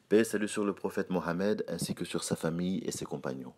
Paix et salut sur le prophète Mohammed ainsi que sur sa famille et ses compagnons.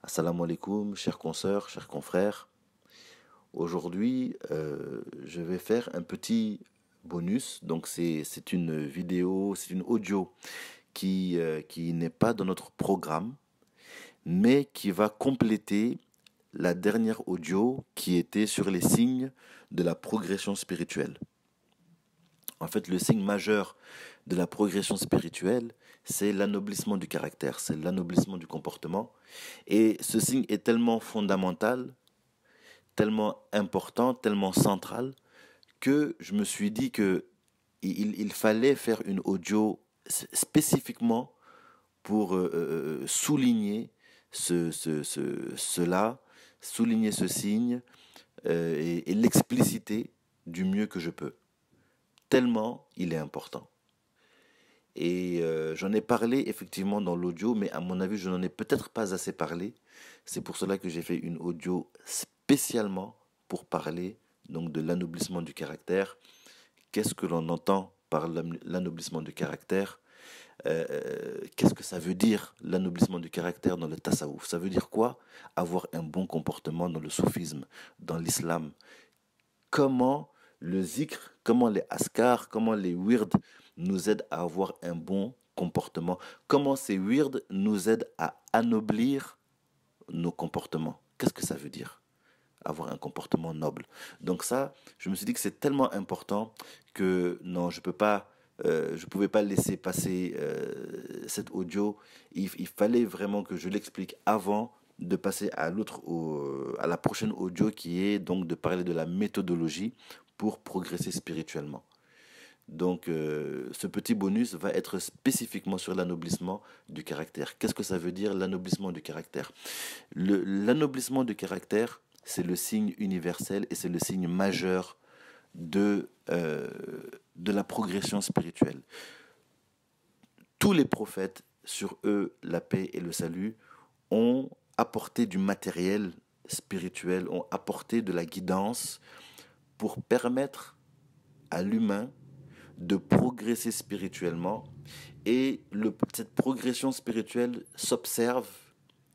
Assalamu alaikum, chers consoeurs, chers confrères. Aujourd'hui, je vais faire un petit bonus. Donc c'est une vidéo, c'est une audio qui n'est pas dans notre programme, mais qui va compléter la dernière audio qui était sur les signes de la progression spirituelle. En fait, le signe majeur de la progression spirituelle, c'est l'anoblissement du caractère, c'est l'anoblissement du comportement. Et ce signe est tellement fondamental, tellement important, tellement central, que je me suis dit que il fallait faire une audio spécifiquement pour souligner cela, souligner ce signe et l'expliciter du mieux que je peux. Tellement il est important. Et j'en ai parlé effectivement dans l'audio, mais à mon avis, je n'en ai peut-être pas assez parlé. C'est pour cela que j'ai fait une audio spécialement pour parler donc de l'anoblissement du caractère. Qu'est-ce que l'on entend par l'anoblissement du caractère? Qu'est-ce que ça veut dire l'anoblissement du caractère dans le tasawwuf? Ça veut dire quoi? Avoir un bon comportement dans le soufisme, dans l'islam. Comment le zikr, comment les askars, comment les wirds nous aident à avoir un bon comportement. Comment ces wirds nous aident à anoblir nos comportements. Qu'est-ce que ça veut dire? Avoir un comportement noble. Donc ça, je me suis dit que c'est tellement important que non, je pouvais pas laisser passer cette audio. Il fallait vraiment que je l'explique avant de passer à la prochaine audio qui est donc de parler de la méthodologie pour progresser spirituellement. Donc ce petit bonus va être spécifiquement sur l'anoblissement du caractère. Qu'est-ce que ça veut dire l'anoblissement du caractère? L'anoblissement du caractère, c'est le signe universel et c'est le signe majeur de la progression spirituelle. Tous les prophètes, sur eux la paix et le salut, ont apporté du matériel spirituel, ont apporté de la guidance pour permettre à l'humain de progresser spirituellement. Et cette progression spirituelle s'observe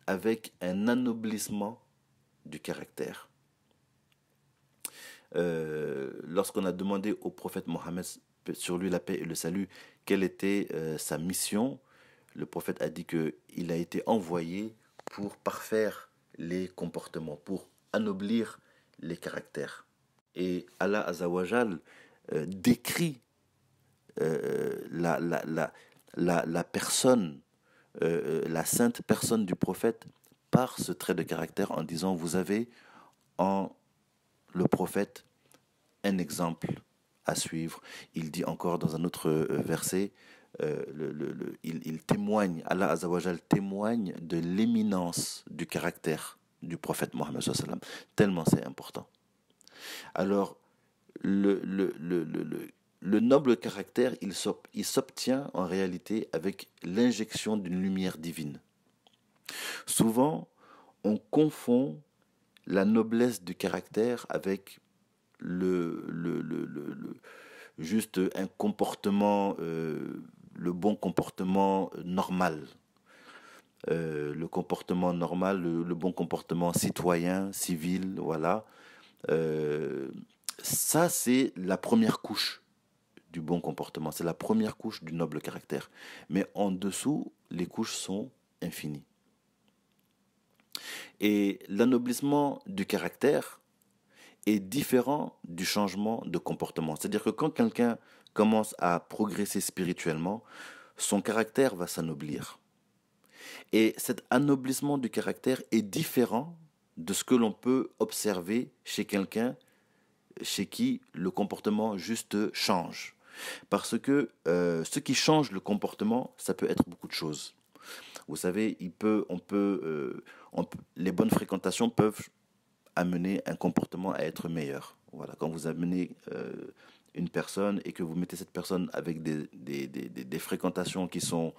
avec un anoblissement du caractère. Lorsqu'on a demandé au prophète Mohammed, sur lui la paix et le salut, quelle était sa mission, le prophète a dit qu'il a été envoyé pour parfaire les comportements, pour anoblir les caractères. Et Allah Azawajal décrit la personne, la sainte personne du prophète par ce trait de caractère en disant vous avez en le prophète un exemple à suivre. Il dit encore dans un autre verset, il témoigne, Allah Azawajal témoigne de l'éminence du caractère du prophète Mohammed sallallahu alayhi wa sallam, tellement c'est important. Alors, le noble caractère, il s'obtient en réalité avec l'injection d'une lumière divine. Souvent, on confond la noblesse du caractère avec juste un comportement, le bon comportement normal. Le comportement normal, le bon comportement citoyen, civil, voilà. Ça, c'est la première couche du bon comportement. C'est la première couche du noble caractère. Mais en dessous, les couches sont infinies. Et l'anoblissement du caractère est différent du changement de comportement. C'est-à-dire que quand quelqu'un commence à progresser spirituellement, son caractère va s'anoblir. Et cet anoblissement du caractère est différent de ce que l'on peut observer chez quelqu'un chez qui le comportement juste change. Parce que ce qui change le comportement, ça peut être beaucoup de choses. Vous savez, les bonnes fréquentations peuvent amener un comportement à être meilleur. Voilà, quand vous amenez une personne et que vous mettez cette personne avec des fréquentations qui sont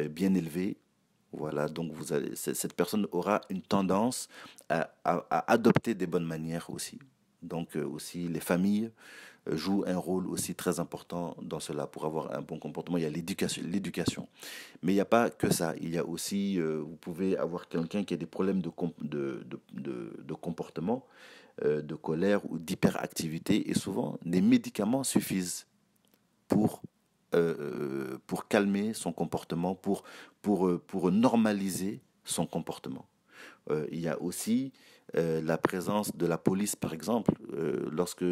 bien élevées, voilà, donc cette personne aura une tendance à adopter des bonnes manières aussi. Donc aussi les familles joue un rôle aussi très important dans cela. Pour avoir un bon comportement, il y a l'éducation. Mais il n'y a pas que ça. Il y a aussi, vous pouvez avoir quelqu'un qui a des problèmes de comportement, de colère ou d'hyperactivité, et souvent, des médicaments suffisent pour, pour calmer son comportement, pour normaliser son comportement. Il y a aussi la présence de la police, par exemple. Lorsque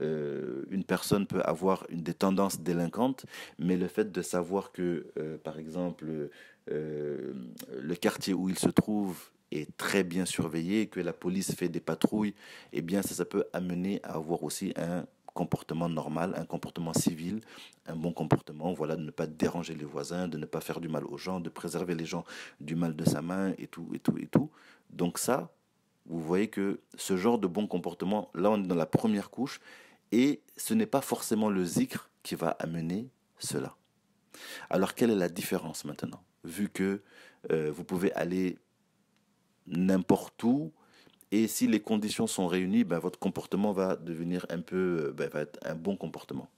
une personne peut avoir des tendances délinquantes, mais le fait de savoir que, par exemple, le quartier où il se trouve est très bien surveillé, que la police fait des patrouilles, eh bien ça peut amener à avoir aussi un comportement normal, un comportement civil, un bon comportement, voilà, de ne pas déranger les voisins, de ne pas faire du mal aux gens, de préserver les gens du mal de sa main et tout, et tout, et tout. Donc ça, vous voyez que ce genre de bon comportement, là on est dans la première couche, et ce n'est pas forcément le zikr qui va amener cela. Alors quelle est la différence maintenant? Vu que vous pouvez aller n'importe où, et si les conditions sont réunies, ben, votre comportement va devenir un peu, ben, va être un bon comportement.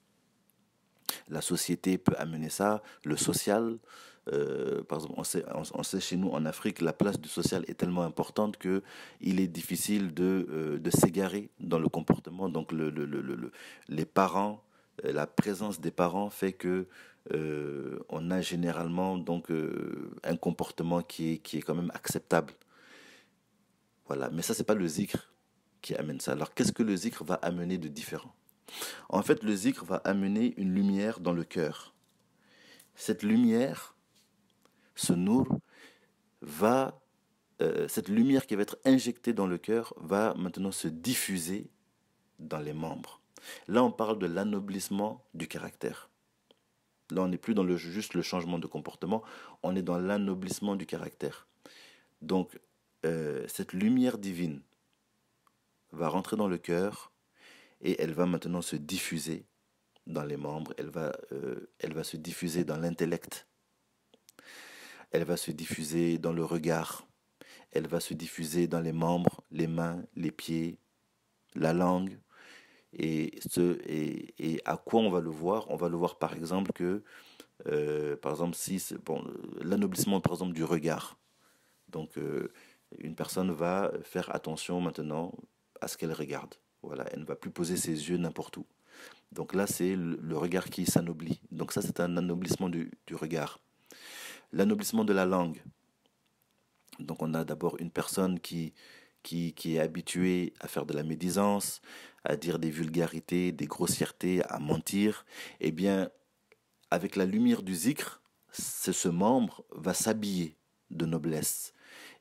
La société peut amener ça, le social. Par exemple, on sait chez nous en Afrique, la place du social est tellement importante que il est difficile de s'égarer dans le comportement. Donc les parents, la présence des parents fait que on a généralement donc un comportement qui est quand même acceptable. Voilà. Mais ça, c'est pas le zikr qui amène ça. Alors, qu'est-ce que le zikr va amener de différent? En fait, le zikr va amener une lumière dans le cœur. Cette lumière, ce nour, cette lumière qui va être injectée dans le cœur va maintenant se diffuser dans les membres. Là, on parle de l'anoblissement du caractère. Là, on n'est plus dans juste le changement de comportement, on est dans l'anoblissement du caractère. Donc, cette lumière divine va rentrer dans le cœur et elle va maintenant se diffuser dans les membres, elle va se diffuser dans l'intellect, elle va se diffuser dans le regard, elle va se diffuser dans les membres, les mains, les pieds, la langue. Et à quoi on va le voir? On va le voir par exemple que, par exemple, si bon, l'anoblissement par exemple du regard. Donc, une personne va faire attention maintenant à ce qu'elle regarde. Voilà, elle ne va plus poser ses yeux n'importe où. Donc là, c'est le regard qui s'anoblit. Donc ça, c'est un anoblissement du regard. L'anoblissement de la langue. Donc on a d'abord une personne qui est habituée à faire de la médisance, à dire des vulgarités, des grossièretés, à mentir. Eh bien, avec la lumière du zikr, ce membre va s'habiller de noblesse.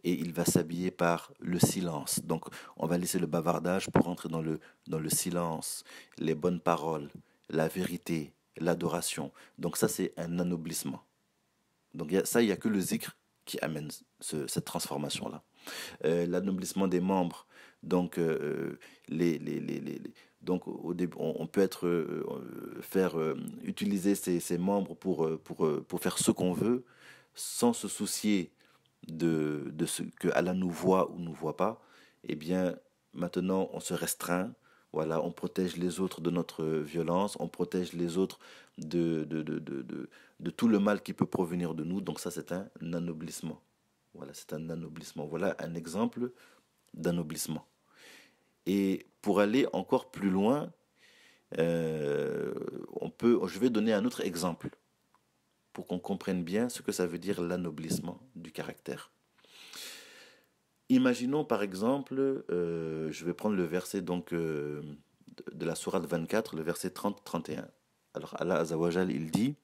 Et il va s'habiller par le silence. Donc, on va laisser le bavardage pour entrer dans le silence, les bonnes paroles, la vérité, l'adoration. Donc, ça, c'est un anoblissement. Donc, il n'y a que le zikr qui amène cette transformation-là. L'anoblissement des membres. Donc, donc au début, on peut utiliser ces membres pour faire ce qu'on veut, sans se soucier de ce que Allah nous voit ou nous voit pas. Eh bien, maintenant, on se restreint. Voilà, on protège les autres de notre violence, on protège les autres de tout le mal qui peut provenir de nous. Donc ça, c'est un anoblissement. Voilà, c'est un anoblissement. Voilà un exemple d'anoblissement. Et pour aller encore plus loin, je vais donner un autre exemple pour qu'on comprenne bien ce que ça veut dire l'anoblissement du caractère. Imaginons par exemple, je vais prendre le verset donc de la sourate 24, le verset 30-31. Alors Allah Azzawajal, il dit: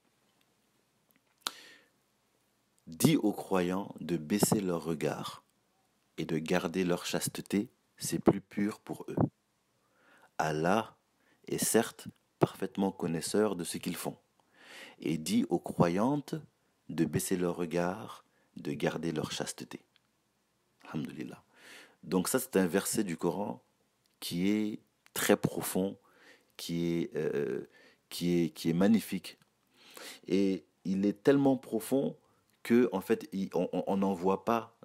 dis aux croyants de baisser leur regard et de garder leur chasteté, c'est plus pur pour eux. Allah est certes parfaitement connaisseur de ce qu'ils font. Et dit aux croyantes de baisser leur regard, de garder leur chasteté. Alhamdulillah. Donc ça, c'est un verset du Coran qui est très profond, qui est magnifique. Et il est tellement profond que en fait, on n'en voit pas,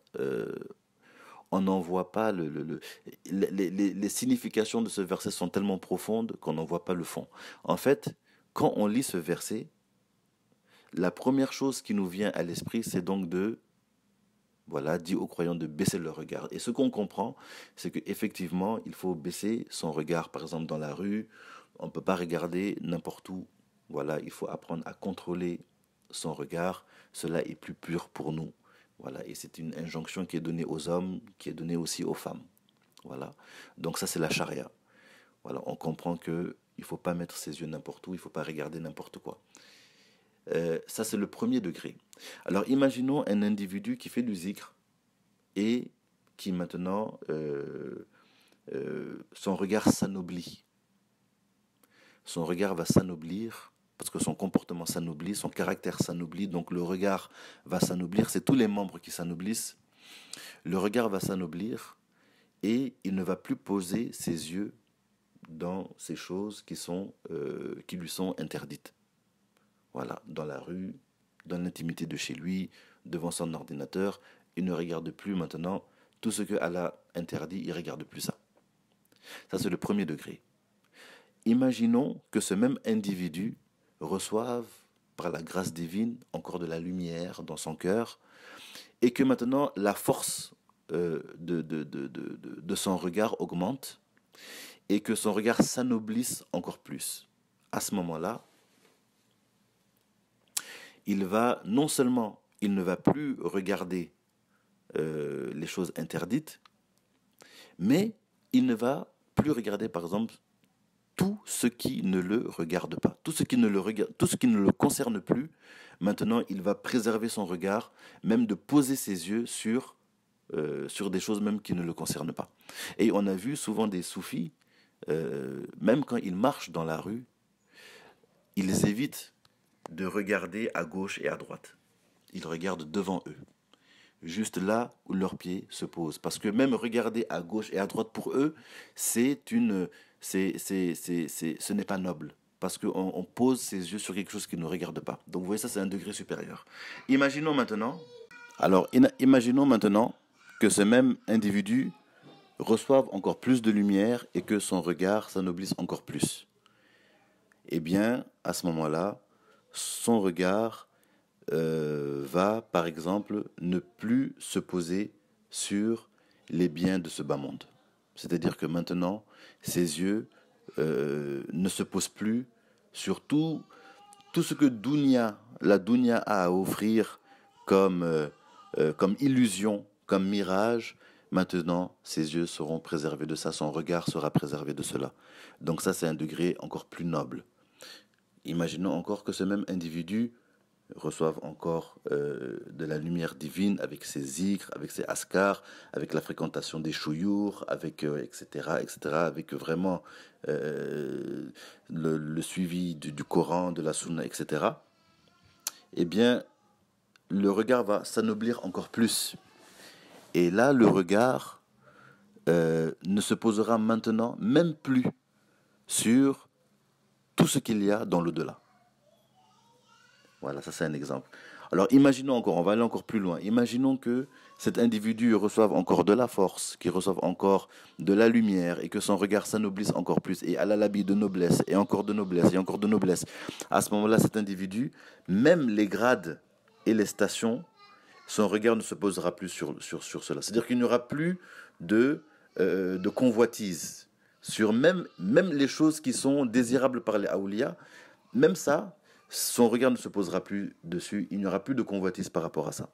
on n'en voit pas les significations de ce verset sont tellement profondes qu'on n'en voit pas le fond. En fait, quand on lit ce verset, la première chose qui nous vient à l'esprit, c'est donc voilà, dit aux croyants de baisser leur regard. Et ce qu'on comprend, c'est qu'effectivement, il faut baisser son regard. Par exemple, dans la rue, on ne peut pas regarder n'importe où. Voilà, il faut apprendre à contrôler son regard. Cela est plus pur pour nous. Voilà, et c'est une injonction qui est donnée aux hommes, qui est donnée aussi aux femmes. Voilà. Donc ça, c'est la charia. Voilà, on comprend que il faut pas mettre ses yeux n'importe où, il faut pas regarder n'importe quoi. Ça, c'est le premier degré. Alors, imaginons un individu qui fait du zikr et qui maintenant, son regard s'anoblit. Son regard va s'anoblir parce que son comportement s'anoblit, son caractère s'anoblit, donc le regard va s'anoblir. C'est tous les membres qui s'anoblissent. Le regard va s'anoblir et il ne va plus poser ses yeux dans ces choses qui lui sont interdites. Voilà, dans la rue, dans l'intimité de chez lui, devant son ordinateur, il ne regarde plus maintenant tout ce que Allah interdit, il ne regarde plus ça. Ça, c'est le premier degré. Imaginons que ce même individu reçoive, par la grâce divine, encore de la lumière dans son cœur, et que maintenant la force de son regard augmente, et que son regard s'anoblisse encore plus. À ce moment-là, non seulement il ne va plus regarder les choses interdites, mais il ne va plus regarder, par exemple, tout ce qui ne le regarde pas, tout ce qui ne le concerne plus. Maintenant, il va préserver son regard, même de poser ses yeux sur des choses même qui ne le concernent pas. Et on a vu souvent des soufis, même quand ils marchent dans la rue, ils évitent de regarder à gauche et à droite. Ils regardent devant eux, juste là où leurs pieds se posent. Parce que même regarder à gauche et à droite pour eux, ce n'est pas noble. Parce qu'on pose ses yeux sur quelque chose qui ne regarde pas. Donc vous voyez, ça c'est un degré supérieur. Imaginons maintenant, imaginons maintenant que ce même individu reçoive encore plus de lumière et que son regard s'anoblisse encore plus. Eh bien, à ce moment-là, son regard va, par exemple, ne plus se poser sur les biens de ce bas monde. C'est-à-dire que maintenant, ses yeux ne se posent plus sur tout ce que la dunya a à offrir comme illusion, comme mirage. Maintenant, ses yeux seront préservés de ça, son regard sera préservé de cela. Donc ça, c'est un degré encore plus noble. Imaginons encore que ce même individu reçoive encore de la lumière divine avec ses zikrs, avec ses askars, avec la fréquentation des chouyours, avec etc., avec vraiment le suivi du Coran, de la Sunna, etc. Eh bien, le regard va s'anoblir encore plus. Et là, le regard ne se posera maintenant même plus sur tout ce qu'il y a dans l'au-delà. Voilà, ça c'est un exemple. Alors imaginons encore, on va aller encore plus loin. Imaginons que cet individu reçoive encore de la force, qu'il reçoive encore de la lumière et que son regard s'anoblisse encore plus et Allah l'habille de noblesse et encore de noblesse et encore de noblesse. À ce moment-là, cet individu, même les grades et les stations, son regard ne se posera plus sur cela. C'est-à-dire qu'il n'y aura plus de convoitise sur même les choses qui sont désirables par les awliya. Même ça, son regard ne se posera plus dessus, il n'y aura plus de convoitise par rapport à ça.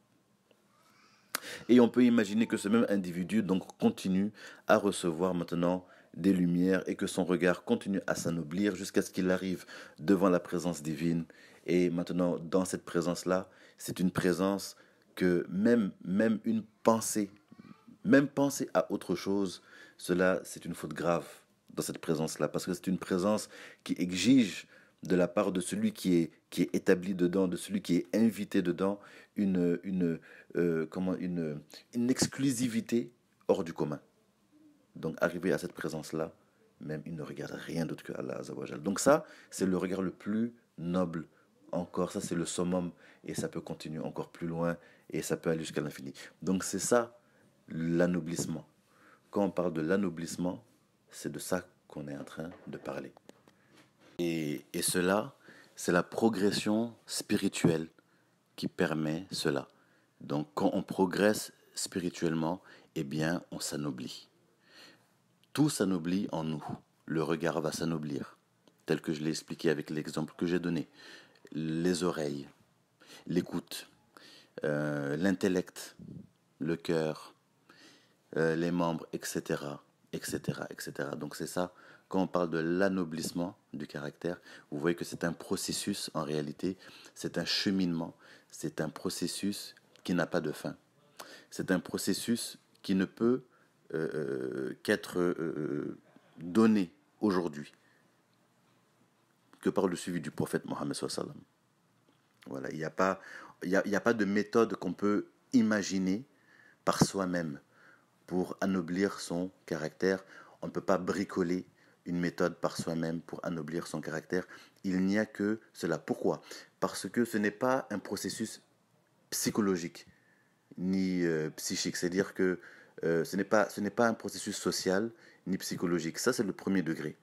Et on peut imaginer que ce même individu donc continue à recevoir maintenant des lumières et que son regard continue à s'anoblir jusqu'à ce qu'il arrive devant la présence divine. Et maintenant, dans cette présence-là, c'est une présence que même une pensée, même penser à autre chose, cela c'est une faute grave dans cette présence-là, parce que c'est une présence qui exige de la part de celui qui est établi dedans, de celui qui est invité dedans, une exclusivité hors du commun. Donc arriver à cette présence-là, même il ne regarde rien d'autre que Allah Azawajal. Donc ça, c'est le regard le plus noble encore, ça c'est le summum, et ça peut continuer encore plus loin, et ça peut aller jusqu'à l'infini. Donc c'est ça l'anoblissement. Quand on parle de l'anoblissement, c'est de ça qu'on est en train de parler. Et cela, c'est la progression spirituelle qui permet cela. Donc quand on progresse spirituellement, eh bien on s'anoblit. Tout s'anoblit en nous. Le regard va s'anoblir, tel que je l'ai expliqué avec l'exemple que j'ai donné. Les oreilles, l'écoute, l'intellect, le cœur, les membres, etc., etc., etc. Donc c'est ça, quand on parle de l'anoblissement du caractère, vous voyez que c'est un processus en réalité, c'est un cheminement, c'est un processus qui n'a pas de fin. C'est un processus qui ne peut qu'être donné aujourd'hui que par le suivi du prophète Mohammed sallallahu alayhi wa sallam. Voilà, il n'y a pas de méthode qu'on peut imaginer par soi-même pour anoblir son caractère. On ne peut pas bricoler une méthode par soi-même pour anoblir son caractère. Il n'y a que cela. Pourquoi? Parce que ce n'est pas un processus psychologique ni psychique. C'est-à-dire que ce n'est pas un processus social ni psychologique. Ça, c'est le premier degré.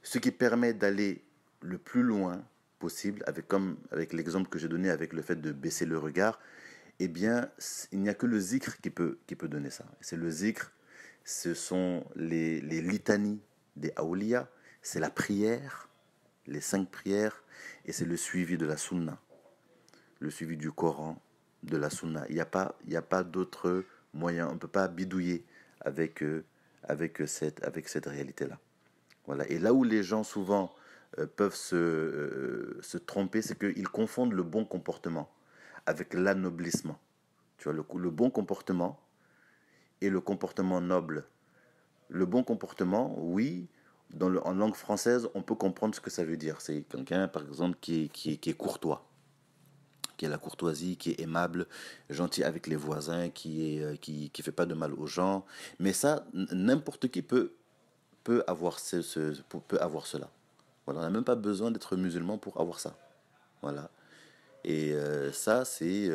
Ce qui permet d'aller le plus loin possible, comme avec l'exemple que j'ai donné avec le fait de baisser le regard, eh bien, il n'y a que le zikr qui peut donner ça. C'est le zikr, ce sont les litanies des awliya, c'est la prière, les 5 prières, et c'est le suivi de la sunna, le suivi du Coran, de la sunna. Il n'y a pas d'autre moyen, on ne peut pas bidouiller avec cette réalité-là. Voilà. Et là où les gens souvent peuvent se tromper, c'est qu'ils confondent le bon comportement avec l'anoblissement. Tu vois, le bon comportement et le comportement noble. Le bon comportement, oui, en langue française, on peut comprendre ce que ça veut dire. C'est quelqu'un, par exemple, qui est courtois, qui a la courtoisie, qui est aimable, gentil avec les voisins, qui fait pas de mal aux gens. Mais ça, n'importe qui peut avoir cela. Voilà, on n'a même pas besoin d'être musulman pour avoir ça. Voilà. Et ça, c'est...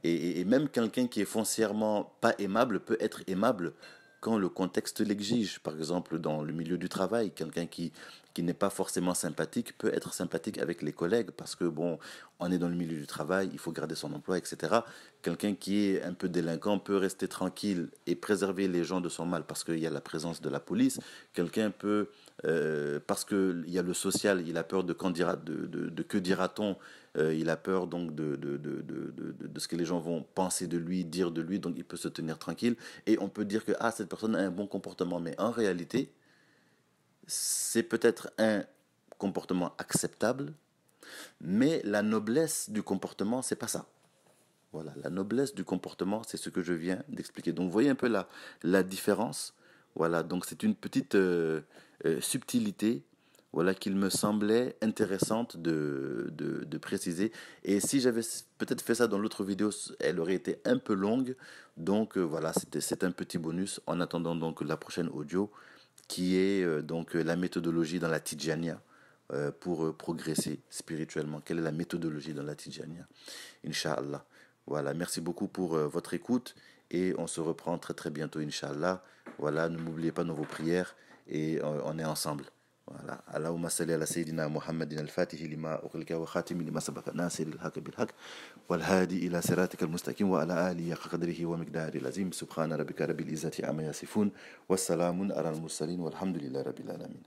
et même quelqu'un qui est foncièrement pas aimable peut être aimable quand le contexte l'exige. Par exemple, dans le milieu du travail, quelqu'un qui n'est pas forcément sympathique peut être sympathique avec les collègues parce que, bon, on est dans le milieu du travail, il faut garder son emploi, etc. Quelqu'un qui est un peu délinquant peut rester tranquille et préserver les gens de son mal parce qu'il y a la présence de la police. Quelqu'un peut, parce qu'il y a le social, il a peur de que dira-t-on, il a peur donc de ce que les gens vont penser de lui, dire de lui, donc il peut se tenir tranquille. Et on peut dire que cette personne a un bon comportement, mais en réalité, c'est peut-être un comportement acceptable, mais la noblesse du comportement, c'est pas ça. Voilà, la noblesse du comportement, c'est ce que je viens d'expliquer. Donc, vous voyez un peu la différence. Voilà, donc c'est une petite subtilité, voilà, qu'il me semblait intéressante de préciser. Et si j'avais peut-être fait ça dans l'autre vidéo, elle aurait été un peu longue. Donc, voilà, c'est un petit bonus en attendant donc la prochaine audio, qui est donc la méthodologie dans la Tijania pour progresser spirituellement. Quelle est la méthodologie dans la Tijania? Inch'Allah. Voilà, merci beaucoup pour votre écoute et on se reprend très très bientôt, Inch'Allah. Voilà, ne m'oubliez pas dans vos prières et on est ensemble. Voilà. Allahumma salli ala Sayyidina Muhammadin al-Fatihi lima ughliqa wa khatimi lima sabaqa nasir al-haq bil-haq wal hadi ila siratika al-mustaqim wa ala alihi qadrihi wa miqdari al-azim subhana rabbika rabbil izzati amma yasifun wassalamun ala al-mursalin walhamdulillahi rabbil alamin.